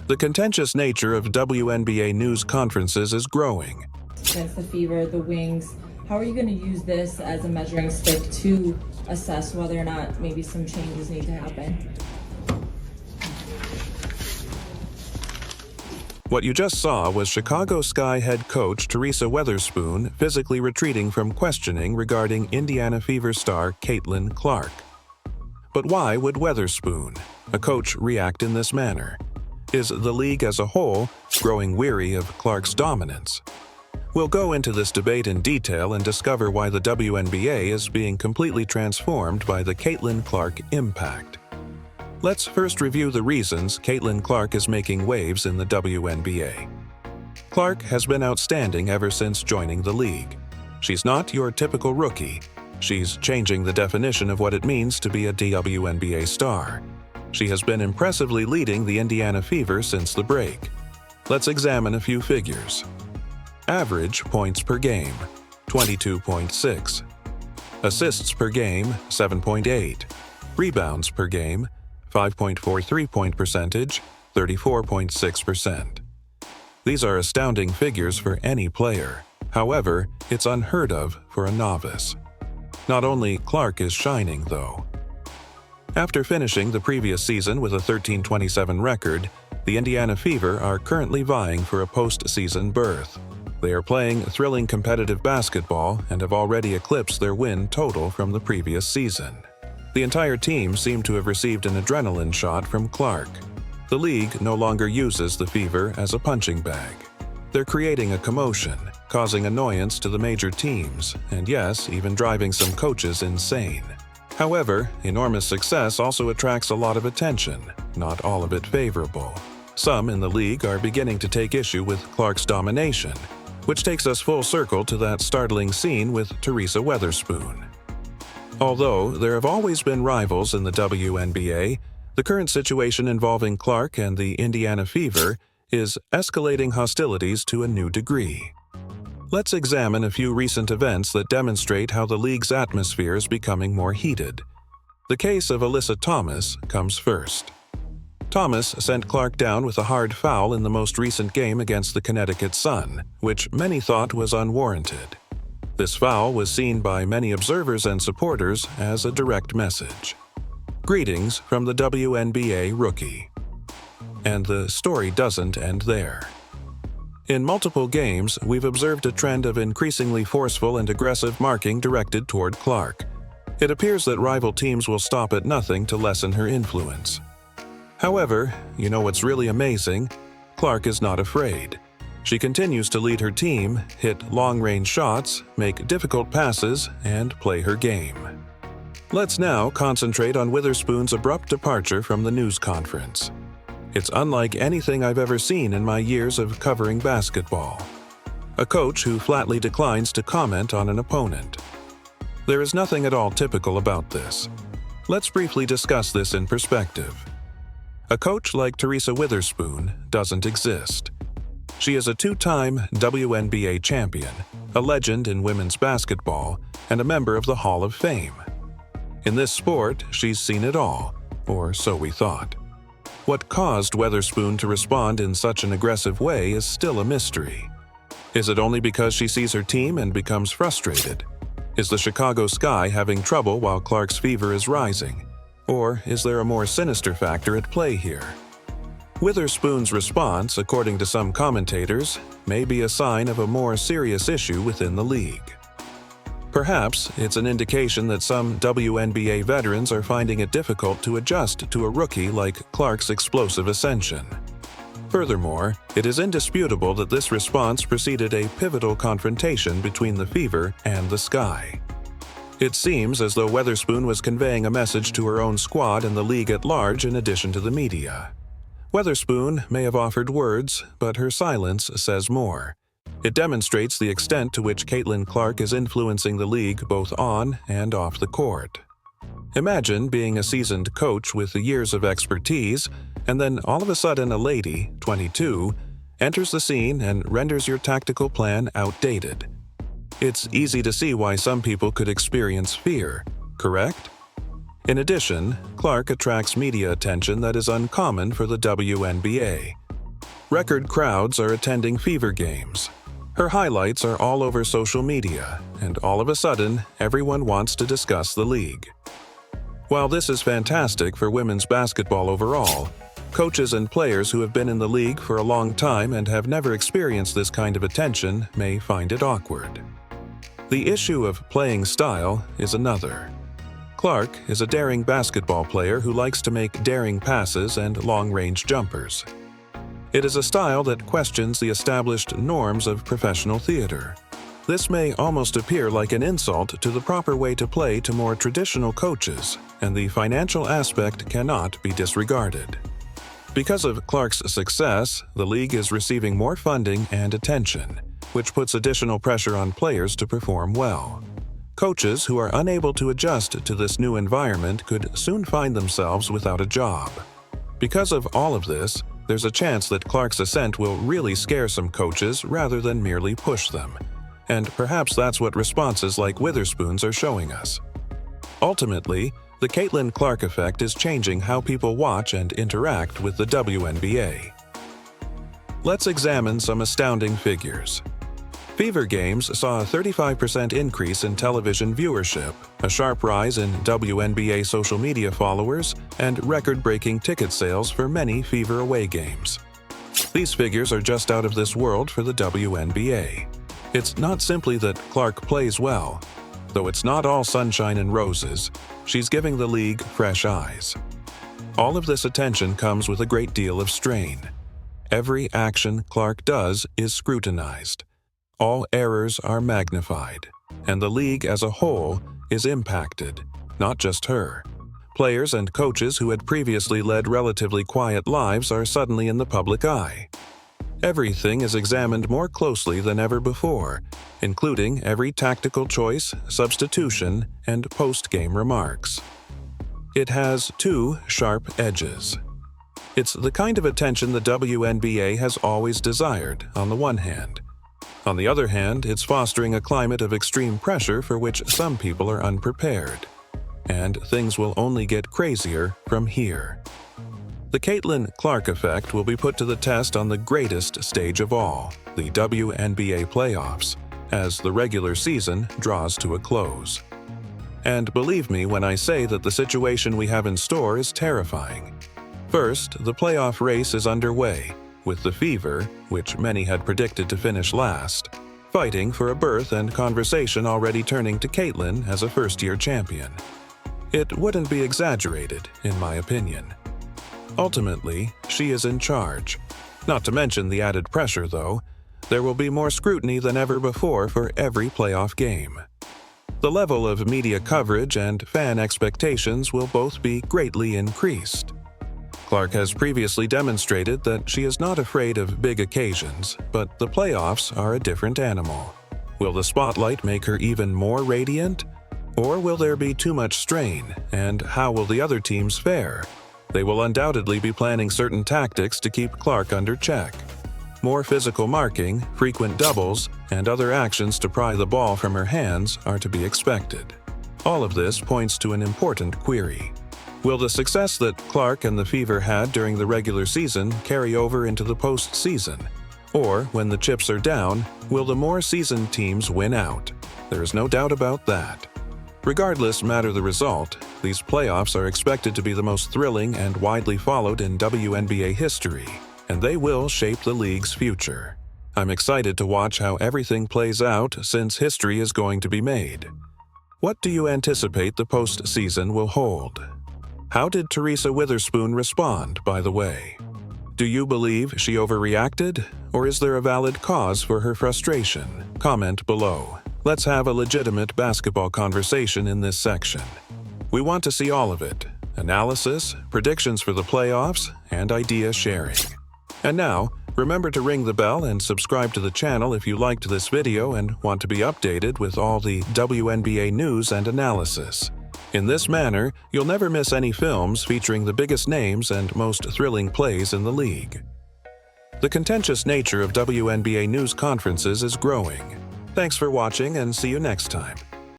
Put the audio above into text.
The contentious nature of WNBA news conferences is growing. Against the Fever, the Wings, how are you going to use this as a measuring stick to assess whether or not maybe some changes need to happen? What you just saw was Chicago Sky head coach Teresa Weatherspoon physically retreating from questioning regarding Indiana Fever star Caitlin Clark. But why would Weatherspoon, a coach, react in this manner? Is the league as a whole growing weary of Clark's dominance? We'll go into this debate in detail and discover why the WNBA is being completely transformed by the Caitlin Clark impact. Let's first review the reasons Caitlin Clark is making waves in the WNBA. Clark has been outstanding ever since joining the league. She's not your typical rookie. She's changing the definition of what it means to be a WNBA star. She has been impressively leading the Indiana Fever since the break. Let's examine a few figures. Average points per game, 22.6. Assists per game, 7.8. Rebounds per game, 5.43 point percentage, 34.6%. These are astounding figures for any player. However, it's unheard of for a novice. Not only Clark is shining, though. After finishing the previous season with a 13-27 record, the Indiana Fever are currently vying for a postseason berth. They are playing thrilling competitive basketball and have already eclipsed their win total from the previous season. The entire team seemed to have received an adrenaline shot from Clark. The league no longer uses the Fever as a punching bag. They're creating a commotion, causing annoyance to the major teams, and yes, even driving some coaches insane. However, enormous success also attracts a lot of attention, not all of it favorable. Some in the league are beginning to take issue with Clark's domination, which takes us full circle to that startling scene with Teresa Weatherspoon. Although there have always been rivals in the WNBA, the current situation involving Clark and the Indiana Fever is escalating hostilities to a new degree. Let's examine a few recent events that demonstrate how the league's atmosphere is becoming more heated. The case of Alyssa Thomas comes first. Thomas sent Clark down with a hard foul in the most recent game against the Connecticut Sun, which many thought was unwarranted. This foul was seen by many observers and supporters as a direct message. Greetings from the WNBA rookie. And the story doesn't end there. In multiple games, we've observed a trend of increasingly forceful and aggressive marking directed toward Clark. It appears that rival teams will stop at nothing to lessen her influence. However, you know what's really amazing? Clark is not afraid. She continues to lead her team, hit long-range shots, make difficult passes, and play her game. Let's now concentrate on Weatherspoon's abrupt departure from the news conference. It's unlike anything I've ever seen in my years of covering basketball. A coach who flatly declines to comment on an opponent. There is nothing at all typical about this. Let's briefly discuss this in perspective. A coach like Teresa Weatherspoon doesn't exist. She is a two-time WNBA champion, a legend in women's basketball, and a member of the Hall of Fame. In this sport, she's seen it all, or so we thought. What caused Weatherspoon to respond in such an aggressive way is still a mystery. Is it only because she sees her team and becomes frustrated? Is the Chicago Sky having trouble while Clark's Fever is rising? Or is there a more sinister factor at play here? Weatherspoon's response, according to some commentators, may be a sign of a more serious issue within the league. Perhaps it's an indication that some WNBA veterans are finding it difficult to adjust to a rookie like Clark's explosive ascension. Furthermore, it is indisputable that this response preceded a pivotal confrontation between the Fever and the Sky. It seems as though Weatherspoon was conveying a message to her own squad and the league at large in addition to the media. Weatherspoon may have offered words, but her silence says more. It demonstrates the extent to which Caitlin Clark is influencing the league both on and off the court. Imagine being a seasoned coach with years of expertise, and then all of a sudden a lady, 22, enters the scene and renders your tactical plan outdated. It's easy to see why some people could experience fear, correct? In addition, Clark attracts media attention that is uncommon for the WNBA. Record crowds are attending Fever games. Her highlights are all over social media, and all of a sudden, everyone wants to discuss the league. While this is fantastic for women's basketball overall, coaches and players who have been in the league for a long time and have never experienced this kind of attention may find it awkward. The issue of playing style is another. Clark is a daring basketball player who likes to make daring passes and long-range jumpers. It is a style that questions the established norms of professional theater. This may almost appear like an insult to the proper way to play to more traditional coaches, and the financial aspect cannot be disregarded. Because of Clark's success, the league is receiving more funding and attention, which puts additional pressure on players to perform well. Coaches who are unable to adjust to this new environment could soon find themselves without a job. Because of all of this, there's a chance that Clark's ascent will really scare some coaches rather than merely push them. And perhaps that's what responses like Weatherspoon's are showing us. Ultimately, the Caitlin Clark effect is changing how people watch and interact with the WNBA. Let's examine some astounding figures. Fever games saw a 35% increase in television viewership, a sharp rise in WNBA social media followers, and record-breaking ticket sales for many Fever away games. These figures are just out of this world for the WNBA. It's not simply that Clark plays well. Though it's not all sunshine and roses, she's giving the league fresh eyes. All of this attention comes with a great deal of strain. Every action Clark does is scrutinized. All errors are magnified, and the league as a whole is impacted, not just her. Players and coaches who had previously led relatively quiet lives are suddenly in the public eye. Everything is examined more closely than ever before, including every tactical choice, substitution, and post-game remarks. It has two sharp edges. It's the kind of attention the WNBA has always desired, on the one hand. On the other hand, it's fostering a climate of extreme pressure for which some people are unprepared. And things will only get crazier from here. The Caitlin Clark effect will be put to the test on the greatest stage of all, the WNBA playoffs, as the regular season draws to a close. And believe me when I say that the situation we have in store is terrifying. First, the playoff race is underway, with the Fever, which many had predicted to finish last, fighting for a berth and conversation already turning to Caitlin as a first-year champion. It wouldn't be exaggerated, in my opinion. Ultimately, she is in charge. Not to mention the added pressure, though. There will be more scrutiny than ever before for every playoff game. The level of media coverage and fan expectations will both be greatly increased. Clark has previously demonstrated that she is not afraid of big occasions, but the playoffs are a different animal. Will the spotlight make her even more radiant? Or will there be too much strain, and how will the other teams fare? They will undoubtedly be planning certain tactics to keep Clark under check. More physical marking, frequent doubles, and other actions to pry the ball from her hands are to be expected. All of this points to an important query. Will the success that Clark and the Fever had during the regular season carry over into the postseason? Or, when the chips are down, will the more seasoned teams win out? There is no doubt about that. Regardless matter the result, these playoffs are expected to be the most thrilling and widely followed in WNBA history, and they will shape the league's future. I'm excited to watch how everything plays out since history is going to be made. What do you anticipate the postseason will hold? How did Teresa Weatherspoon respond, by the way? Do you believe she overreacted, or is there a valid cause for her frustration? Comment below. Let's have a legitimate basketball conversation in this section. We want to see all of it: analysis, predictions for the playoffs, and idea sharing. And now, remember to ring the bell and subscribe to the channel if you liked this video and want to be updated with all the WNBA news and analysis. In this manner, you'll never miss any films featuring the biggest names and most thrilling plays in the league. The contentious nature of WNBA news conferences is growing. Thanks for watching and see you next time.